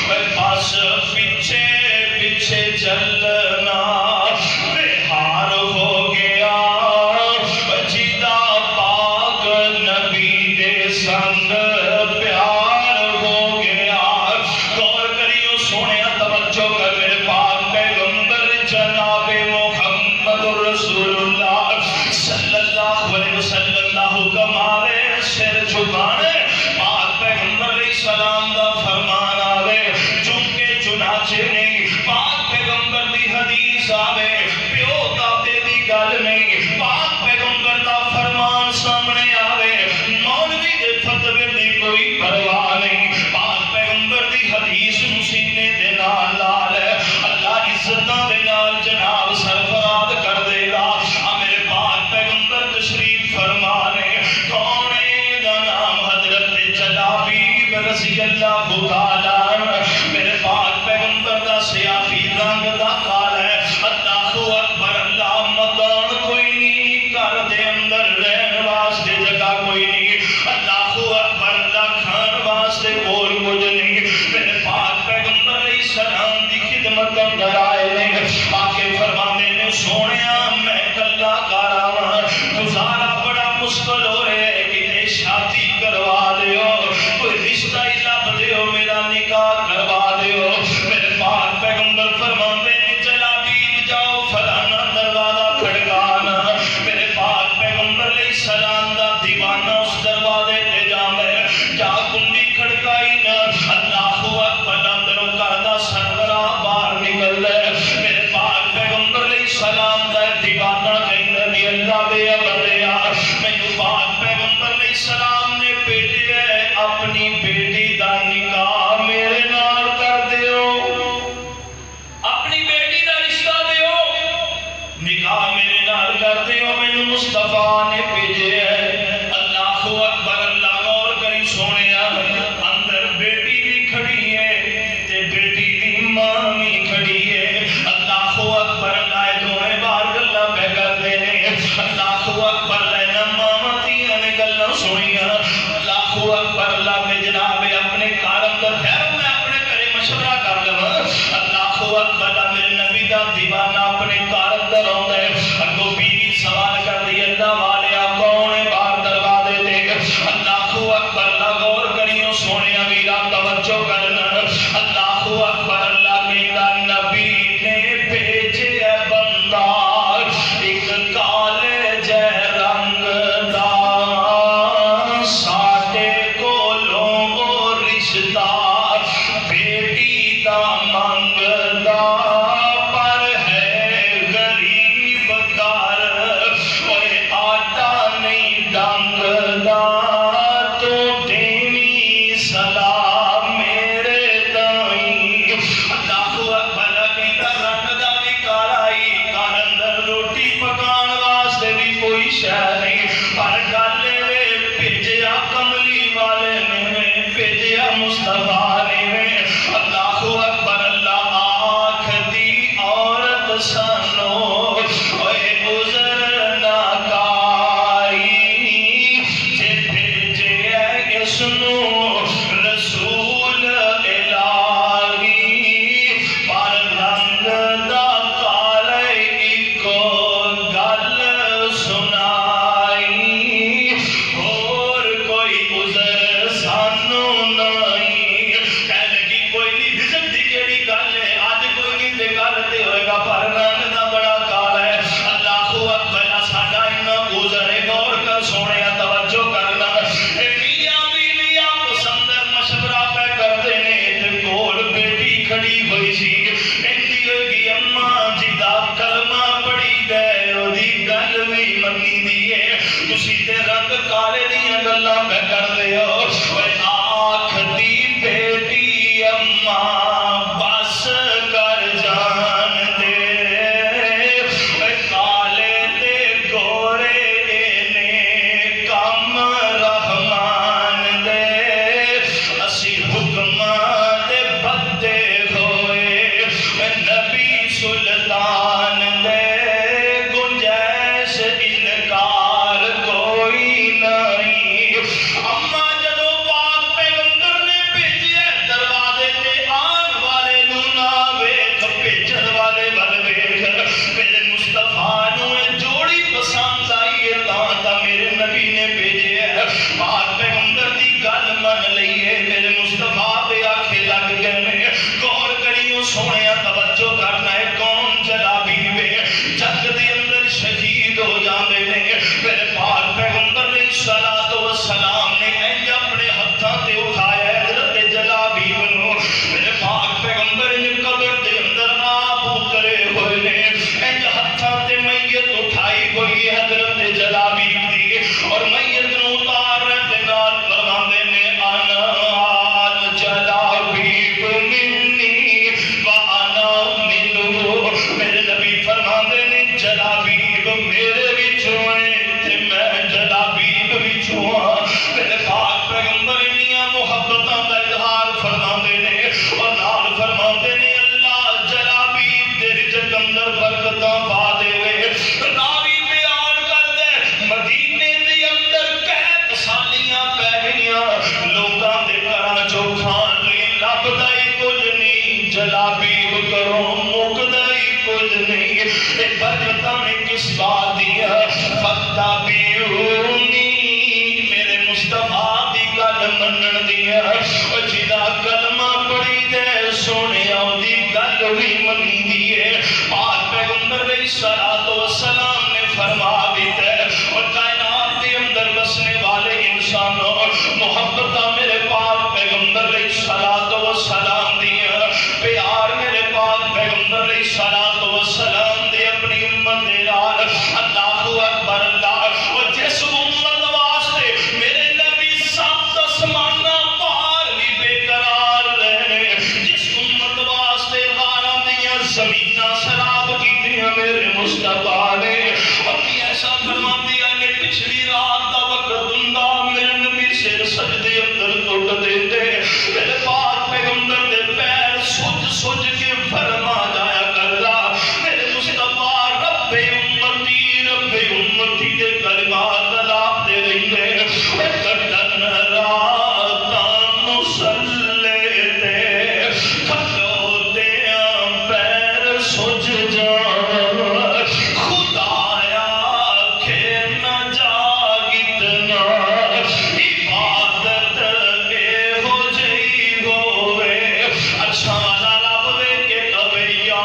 بس پیچھے پیچھے چلنا بہار ہو گیا جیدا پاک نبی دے سنگ پیار ہو گیا غور کریو سونے توجہ کر میرے پاک پیغمبر جناب محمد رسول اللہ صلی اللہ علیہ وسلم دا حکم آوے سر جھکانے پاک پیغمبر علیہ السلام دا فرمان آوے چونکہ چنانچہ نہیں پاک پیغمبر دی حدیث آوے پیو دادے دی گل نہیں پاک پیغمبر دا فرمان سامنے آوے مولوی دے فتوے دی کوئی پرواہ نہیں پاک پیغمبر دی حدیث سینے دے نال لال اللہ عزتاں دے نال جناب سرفراز کر دے گا میرے پاک پیغمبر تشریف فرمانے کونے دا نام حضرت جلابیب رضی اللہ تعالیٰ میرے پاک پیغمبر دا سیاسی رنگ دا کال ہے اللہ اکبر اللہ مکان کوئی نہیں گھر دے اندر رہن واسطے جگہ کوئی نہیں اللہ اکبر اللہ کھان واسطے کول کچھ نہیں میرے پاک پیغمبر علیہ السلام دی خدمت اندر آئے نے آکے فرمانے نے سونیا میں کلا کاراواں گزارا بڑا مشکل ہو رہے ہے کہ شادی کروا دیو کوئی رشتہ ہی لب دیو میرا نکاح کروا دیو میرے پاک پیغمبر فرماندے نے جلابیب جاؤ فلانا دروازہ کھڑکانا میرے پاک پیغمبر علیہ السلام دا دیوانہ اس دروازے تے جاوے جا کنڈی کھڑکائی نا اللہ اکبر اندروں کردہ سرورا باہر نکل لے میرے پاک پیغمبر علیہ السلام دا دیوانہ کہندے دی اللہ بے ابدیا مینوں پاک پیغمبر علیہ السلام نے بیٹی ہے اپنی بیٹی دا نکاح میرے نال کر دیو اپنی بیٹی دا رشتہ دیو نکاح میرے نال کر دیو مینوں مصطفیٰ نے بھیجے ہے اللہ اکبر اللہ غور کری سونیا اندر بیٹی بھی کھڑی ہے تے بیٹی دی ماں بھی کھڑی ہے اللہ اکبر اللہ دونوں بار گلاں پہ کر دے نے اللہ اکبر لینا ماں تیاں نے گلاں سنیاں اللہ اکبر اللہ میں جناب اپنے گھر اندر ٹھہرو میں اپنے گھرے مشورہ کر لواں اللہ اکبر میرے نبی دا دیوانہ اپنے گھر اندر آندا ہے اگوں بیوی سوال کر دی اللہ والیا کون ہے باہر دروازے تے اللہ اکبر اللہ غور کریو سونیا ویرا توجہ کرنا اللہ اکبر اللہ کہندا نبی نے بھیجے ہے بندہ ایک کالے جے رنگ دا ساڈے کولوں او رشتہ بیٹی دا منگدا پر ہے غریب گھر اوئے آٹا نہیں ڈنگدا تو دینی سلام میرے تائیں اللہ اکبر کہندا رنگ دا بھی کالائی گھر اندر روٹی پکان واسطے بھی کوئی شے نہیں پر گل وے بھیجیا کملی والے نے بھیجیا مصطفیٰ نے اللہ اکبر اللہ آنکھ دی عورت سانو اوئے عذر نہ کائی جے بھیجے اس نو رسول الہی پر رنگ دا کالے اکو گل سنائی اور کوئی عذر سانو نہیں کہہ لگی کوئی نہیں رزق دی کیڑی گل ہے آج کوئی نہیں تے گل تے ہوئے گا پر رنگ دا بڑا کال ہے اللہ اکبر ساڈا اینا عذر ہے غور کر سونے توجہ کرنا اے میاں بیوی آپس اندر مشورہ پہ کرتے نے تے کول بیٹی کھڑی ہوئی سی کہندی ہوئے گی اماں جی دا کلمہ پڑھی دے اودی گل وی منی دی ہے تسی تے رنگ کالے دیاں گلاں پہ کر دے ہو اوئے آکھ دی بیٹی اماں بس کر جان دے اوئے کالے تے گورے نے کم رحمان دے اسی حکماں تے بدے ہوئے نبی سلطان دے گنجائش انکار کوئی نہیں اما جدو پاک پیغمبر نے بھیجے دروازے تے آ سونے توجہ کرنا ہے کون جلابی میں جنگ دے اندر شہید ہو جاندے نے میرے پاک پیغمبر علیہ الصلوۃ والسلام نے انج اپنے ہتھاں تے اٹھایا حضرت جلابی نو میرے پاک پیغمبر نے قبر دے اندر آپ اترے ہوئے نے انج ہتھاں تے میت اٹھائی ہوئی حضرت جلابی دی اور میت نو اتار دے نال فرماندے نے انا جلابی منی وانا منو میرے نبی فرماندے نے جلابی میرے وچوں ہے تے میں جلابی وچوں ہاں میرے پاک پیغمبر انیاں محبتاں دا اظہار فرماندے نے اور نال فرماندے نے اللہ جلابی دے رزق اندر برکتاں پا دے راوی بیان کر دے مدینے دے اندر قحط سالیاں پہ گئیاں لوکاں دے گھراں چوں کھان لئی لبدا ہی کچھ نہیں جلابی کرو مکدا ہی کچھ نہیں اے برکتاں نے کس بات دیا فتابیونی میرے مصطفیٰ دی گل منن دیا جدا کلمہ پڑھی دے سونے دی گل بھی منی دیے پاک پیغمبر علیہ الصلوۃ والسلام نے فرما دیتا ہے اور کائنات کے اندر بسنے والے انسانوں محبتہ میرے پاک پیغمبر علیہ الصلوۃ والسلام دیا پیار میرے پاک پیغمبر علیہ الصلوۃ والسلام دے اپنی امت دے نال اللہ اکبر اللہ اور جس امت واسطے میرے نبی سات آسماناں پار بھی بے قرار رہے جس امت واسطے غاراں دیاں زمیناں سراب کیتیاں میرے مصطفیٰ نے اپنی ایسا فرما دیا نے پچھلی رات دا وقت ہوندا میرے نبی سر سجدے اندر ٹوٹ دیتے میرے پاک پیغمبر دے پیر سج سج کے فرما جایا کردا میرے مصطفیٰ رب امتی دے کلمات لاپ دے رہندے کٹن راتاں مصلے تے کھلوتیاں پیر سج جان خدایا کہ نہ جاگتنا عبادت اے ہو جئی ہوئے ارشانا رب وے کے کبے یا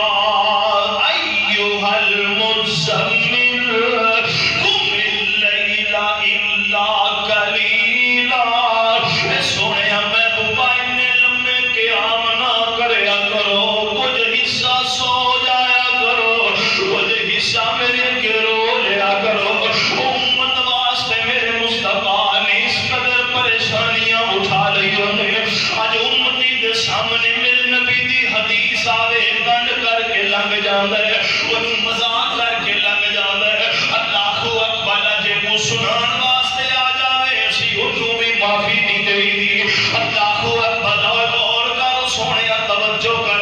ایوہ المزمل قم اللیل الا قلیلا اے سونے محبوبہ انہیں لمبے قیام نہ کریا کرو کچھ حصہ سو جایا کرو کچھ حصہ میرے کے رو لیا کرو امت واسطے میرے مصطفیٰ نے اس قدر پریشانیاں اٹھا لئی انہیں آج امتی دے سامنے میرے نبی دی حدیث آوے گل کر کے لنگ جاندے انہوں مزاق کر کے لنگ جاندے اللہ اکبر جے کو سنان واسطے آ جاوے اسی اٹھو بھی معافی نہیں دے دی اللہ اکبر اور کر سونے توجہ کر